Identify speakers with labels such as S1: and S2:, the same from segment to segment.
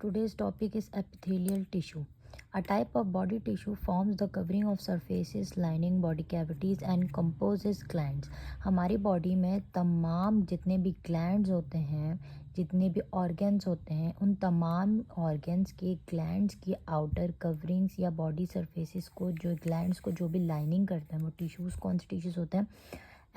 S1: Today's topic is epithelial tissue. A type of body tissue forms the covering of surfaces, lining body cavities and composes glands. हमारी body में तमाम जितने भी glands होते हैं, जितने भी ऑर्गन्स होते हैं, उन तमाम ऑर्गन्स के ग्लैंड्स की आउटर कवरिंग्स या बॉडी सरफेसेस को, जो ग्लैंड्स को जो भी लाइनिंग करते हैं, वो टिश्यूज़ कौन से टिश्यूज़ होते हैं?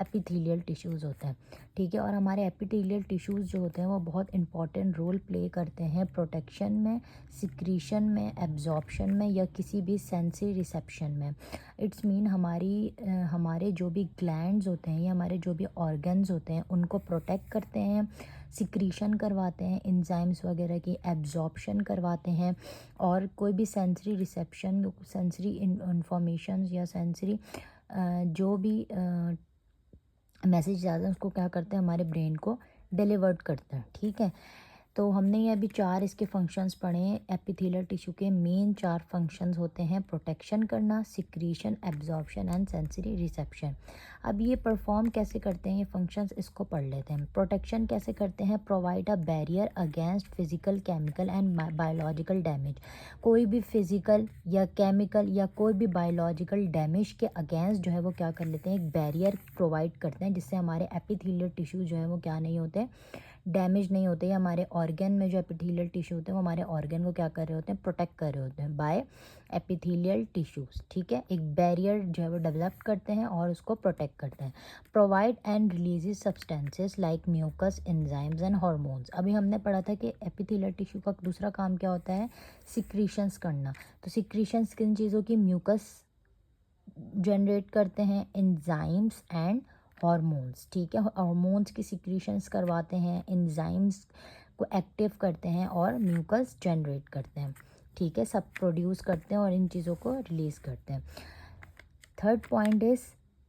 S1: एपिथेलियल टिश्यूज़ होते हैं। ठीक है, और हमारे एपिथेलियल टिश्यूज़ जो होते हैं वो बहुत इंपॉर्टेंट रोल प्ले करते हैं प्रोटेक्शन में, सिक्रीशन में, एब्जॉर्प्शन में या किसी भी सेंसरी रिसेप्शन में। इट्स मीन हमारे जो भी ग्लैंड्स होते हैं या हमारे जो भी ऑर्गन्स होते हैं उनको प्रोटेक्ट करते हैं, सिक्रीशन करवाते हैं एंजाइम्स वगैरह की, एब्जॉर्प्शन करवाते हैं, और कोई भी सेंसरी रिसेप्शन, सेंसरी इंफॉर्मेशन या सेंसरी जो भी मैसेज ज़्यादा हैं उसको क्या करते हैं, हमारे ब्रेन को डिलीवर्ड करते हैं। ठीक है, तो हमने ये अभी 4 इसके फंक्शंस पढ़े हैं। एपिथेलियल टिश्यू के मेन 4 फंक्शंस होते हैं: प्रोटेक्शन करना, secretion, absorption and sensory reception. अब ये परफॉर्म कैसे करते हैं ये फंक्शंस, इसको पढ़ लेते हैं। प्रोटेक्शन कैसे करते हैं? Provide a barrier against physical, chemical and biological damage. कोई भी फिजिकल या केमिकल या कोई भी बायोलॉजिकल डैमेज के अगेंस्ट जो है वो क्या कर लेते हैं, एक बैरियर प्रोवाइड करते हैं, जिससे हमारे एपिथेलियल टिश्यू जो है वो क्या नहीं होते, डैमेज नहीं होते। हमारे ऑर्गन में जो एपिथेलियल टिश्यू होते हैं वो हमारे ऑर्गन को क्या कर रहे होते हैं, प्रोटेक्ट कर रहे होते हैं बाय एपिथेलियल टिश्यूज़। ठीक है, एक बैरियर जो है वो डेवलप करते हैं और उसको प्रोटेक्ट करते हैं। Provide and releases substances like mucus, enzymes and hormones. अभी हमने पढ़ा था कि एपिथेलियल टिश्यू का दूसरा काम क्या होता है, सिक्रीशंस करना। तो सिक्रीशंस किन चीज़ों की? म्यूकस जनरेट करते हैं, एंजाइम्स एंड हॉर्मोन्स। ठीक है, हॉर्मोन्स की सिक्रीशंस करवाते हैं, एंजाइम्स को एक्टिव करते हैं और म्यूकस जनरेट करते हैं। ठीक है, सब प्रोड्यूस करते हैं और इन चीज़ों को रिलीज़ करते हैं। Third point is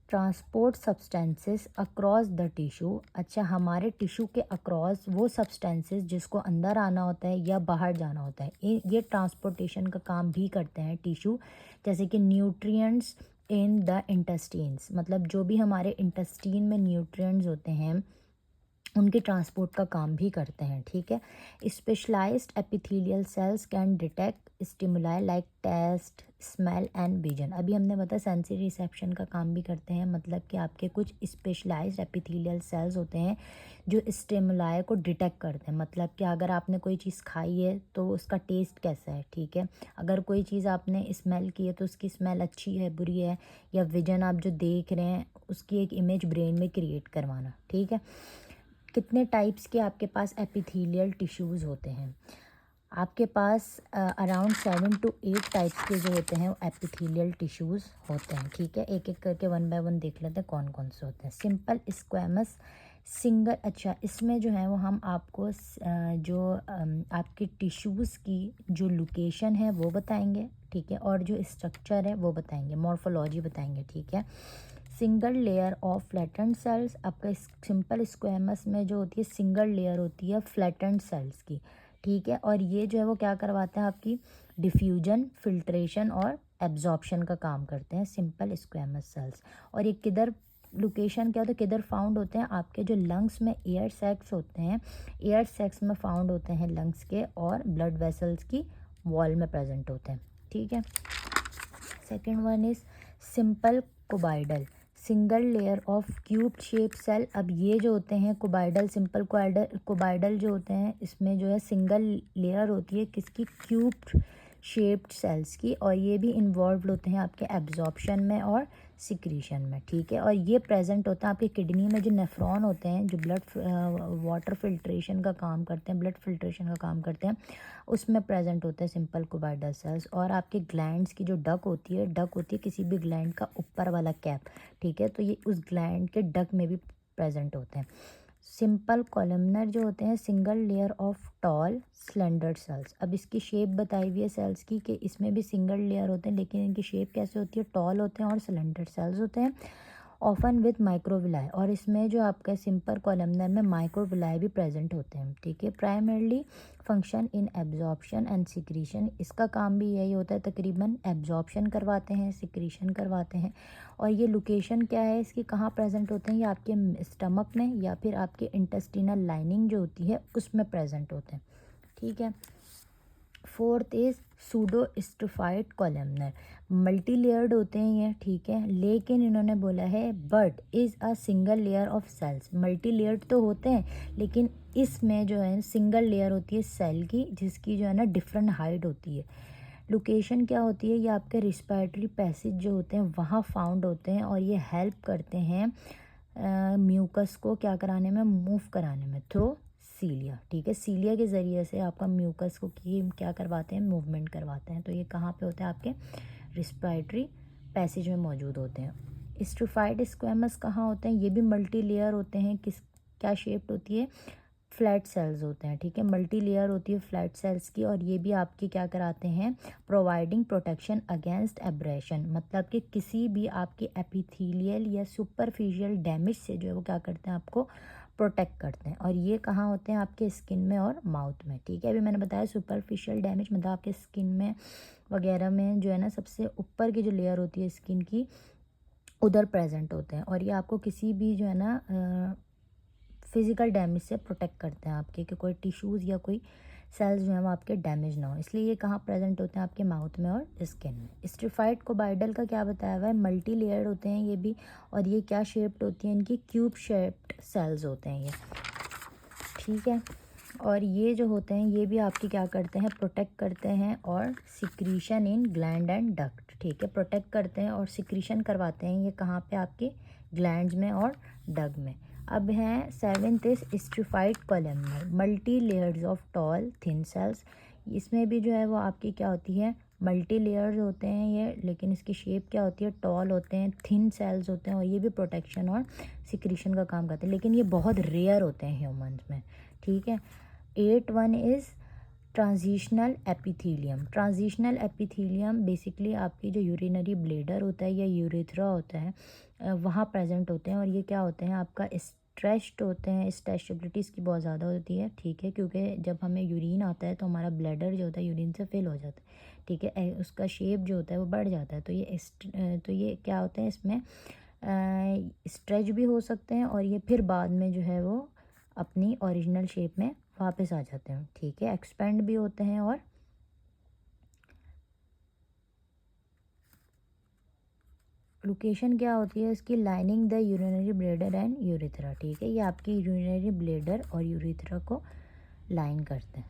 S1: transport substances across the tissue. अच्छा, हमारे टिश्यू के अक्रॉस वो सब्सटेंसेस जिसको अंदर आना होता है या बाहर जाना होता है, ये ट्रांसपोर्टेशन का काम भी करते हैं टिश्यू। जैसे कि न्यूट्रिएंट्स इन द इंटेस्टीन्स, मतलब जो भी हमारे इंटेस्टीन में न्यूट्रिएंट्स होते हैं उनके ट्रांसपोर्ट का काम भी करते हैं। ठीक है, specialised epithelial cells can detect stimuli like taste, smell and vision. अभी हमने बताया सेंसरी रिसेप्शन का काम भी करते हैं, मतलब कि आपके कुछ स्पेशलाइज्ड एपिथेलियल सेल्स होते हैं जो स्टिमुलाई को डिटेक्ट करते हैं। मतलब कि अगर आपने कोई चीज़ खाई है तो उसका टेस्ट कैसा है, ठीक है, अगर कोई चीज़ आपने स्मेल की है तो उसकी स्मेल अच्छी है, बुरी है, या विजन आप जो देख रहे हैं उसकी एक इमेज ब्रेन में क्रिएट करवाना। ठीक है, कितने टाइप्स के आपके पास एपिथेलियल टिश्यूज़ होते हैं? आपके पास अराउंड 7 to 8 टाइप्स के जो होते हैं एपिथेलियल टिश्यूज़ होते हैं। ठीक है, एक एक करके 1 बाय 1 देख लेते हैं कौन कौन से होते हैं। Simple squamous single. अच्छा, इसमें जो है वो हम आपको आपके टिश्यूज़ की जो लोकेशन है वो बताएंगे। ठीक है, और जो स्ट्रक्चर है वो बताएंगे, मॉर्फोलॉजी बताएंगे। ठीक है, single layer of flattened cells. आपका सिंपल स्क्वेमस में जो होती है सिंगल लेयर होती है फ्लैटेंड सेल्स की। ठीक है, और ये जो है वो क्या करवाते हैं, आपकी डिफ्यूजन, फिल्ट्रेशन और एब्जॉर्प्शन का काम करते हैं सिंपल स्क्वेमस सेल्स। और ये किधर लोकेशन क्या होता है, किधर फाउंड होते हैं? आपके जो लंग्स में एयर सैक्स होते हैं, एयर सैक्स में फाउंड होते हैं लंग्स के, और ब्लड वेसल्स की वॉल में प्रेजेंट होते हैं। ठीक है, second one is simple cuboidal, single layer of cube shape cell. अब ये जो होते हैं कोबाइडल, सिंपल कोबाइडल जो होते हैं, इसमें जो है सिंगल लेयर होती है किसकी? क्यूब शेप्ड सेल्स की, और ये भी इन्वॉल्व होते हैं आपके एब्जॉर्प्शन में और सिक्रीशन में। ठीक है, और ये प्रेजेंट होता है आपके किडनी में, जो नेफ्रॉन होते हैं जो ब्लड वाटर फिल्ट्रेशन का काम करते हैं, ब्लड फिल्ट्रेशन का काम करते हैं, उसमें प्रेजेंट होता है सिंपल कोबाइडल सेल्स। और आपके ग्लैंड्स की जो डक होती है किसी भी ग्लैंड का ऊपर वाला कैप। ठीक है, तो ये उस ग्लैंड के डक में भी प्रेजेंट होते हैं। सिंपल कॉलमनर जो होते हैं single layer of tall slender cells. अब इसकी शेप बताई हुई है सेल्स की कि इसमें भी सिंगल लेयर होते हैं, लेकिन इनकी शेप कैसे होती है? टॉल होते हैं और स्लेंडर सेल्स होते हैं, ऑफन विथ माइक्रोविलाई। और इसमें जो आपका सिंपल कॉलमनर में माइक्रोविलाई भी प्रेजेंट होते हैं। ठीक है, primarily function in absorption and secretion. इसका काम भी यही होता है, तकरीबन एब्जॉर्प्शन करवाते हैं, सिक्रीशन करवाते हैं। और ये लोकेशन क्या है इसकी, कहाँ प्रेजेंट होते हैं? ये आपके स्टमक में या फिर आपके इंटेस्टिनल लाइनिंग जो होती है उसमें प्रेजेंट होते हैं। ठीक है, fourth is pseudostratified columnar, multi layered होते हैं ये, ठीक है, लेकिन इन्होंने बोला है but is a single layer of cells. Multi layered तो होते हैं लेकिन इसमें जो है सिंगल लेयर होती है सेल की, जिसकी जो है ना डिफरेंट हाइट होती है। लोकेशन क्या होती है, ये आपके रिस्पायरेटरी पैसेज जो होते हैं वहाँ फाउंड होते हैं, और ये हेल्प करते हैं म्यूकस को क्या कराने में, मूव कराने में थ्रू सीलिया, ठीक है। सीलिया के ज़रिए से आपका म्यूकस को क्या करवाते हैं, मूवमेंट करवाते हैं। तो ये कहाँ पे होते हैं, आपके रिस्पायरेटरी पैसेज में मौजूद होते हैं। स्ट्रिफाइड स्क्वेमस कहाँ होते हैं, ये भी मल्टी लेयर होते हैं। क्या शेप्ड होती है, फ्लैट सेल्स होते हैं, ठीक है, मल्टी लेयर होती है फ्लैट सेल्स की, और ये भी आपकी क्या कराते हैं, प्रोवाइडिंग प्रोटेक्शन अगेंस्ट एब्रेशन, मतलब कि किसी भी आपके एपिथेलियल या सुपरफिशियल डैमेज से जो है वो क्या करते हैं, आपको प्रोटेक्ट करते हैं। और ये कहाँ होते हैं, आपके स्किन में और माउथ में, ठीक है। अभी मैंने बताया सुपरफिशियल डैमेज मतलब आपके स्किन में वगैरह में जो है ना सबसे ऊपर की जो लेयर होती है स्किन की, उधर प्रेजेंट होते हैं, और ये आपको किसी भी जो है ना फिज़िकल डैमेज से प्रोटेक्ट करते हैं आपके, कि कोई टिश्यूज़ या कोई सेल्स जो हैं वो आपके डैमेज ना हो, इसलिए ये कहाँ प्रेजेंट होते हैं, आपके माउथ में और स्किन में। स्ट्रिफाइड कोबाइडल का क्या बताया हुआ है, मल्टी लेयर्ड होते हैं ये भी, और ये क्या शेप्ड होती हैं, इनकी क्यूब शेप्ड सेल्स होते हैं ये, ठीक है। और ये जो होते हैं ये भी आपकी क्या करते हैं, प्रोटेक्ट करते हैं, और secretion in gland and duct, ठीक है, प्रोटेक्ट करते हैं और सिक्रीशन करवाते हैं, ये कहाँ पे, आपके ग्लैंड्स में और डग में। अब हैं seventh is stratified columnar, multi layers of tall thin cells, इसमें भी जो है वो आपकी क्या होती है, मल्टी लेयर्स होते हैं ये, लेकिन इसकी शेप क्या होती है, टॉल होते हैं, थिन सेल्स होते हैं, और ये भी प्रोटेक्शन और सिक्रीशन का काम करते हैं, लेकिन ये बहुत रेयर होते हैं ह्यूमंस में, ठीक है। 8 is transitional epithelium. Transitional epithelium basically आपकी जो यूरिनरी ब्लेडर होता है या यूरेथ्रा होता है वहाँ प्रेजेंट होते हैं, और ये क्या होते हैं, आपका स्ट्रेच्ड होते हैं, स्ट्रेचेबिलिटी इसकी बहुत ज़्यादा होती है, ठीक है, क्योंकि जब हमें यूरिन आता है तो हमारा ब्लैडर जो होता है यूरिन से फिल हो जाता है, ठीक है, उसका शेप जो होता है वो बढ़ जाता है, तो ये क्या होते हैं, इसमें स्ट्रेच भी हो सकते हैं, और ये फिर बाद में जो है वो अपनी ओरिजिनल शेप में वापस आ जाते हैं, ठीक है, एक्सपेंड भी होते हैं। और लोकेशन क्या होती है इसकी, lining the urinary bladder and urethra, ठीक है, ये आपकी यूरिनरी ब्लेडर और यूरेथ्रा को लाइन करते हैं।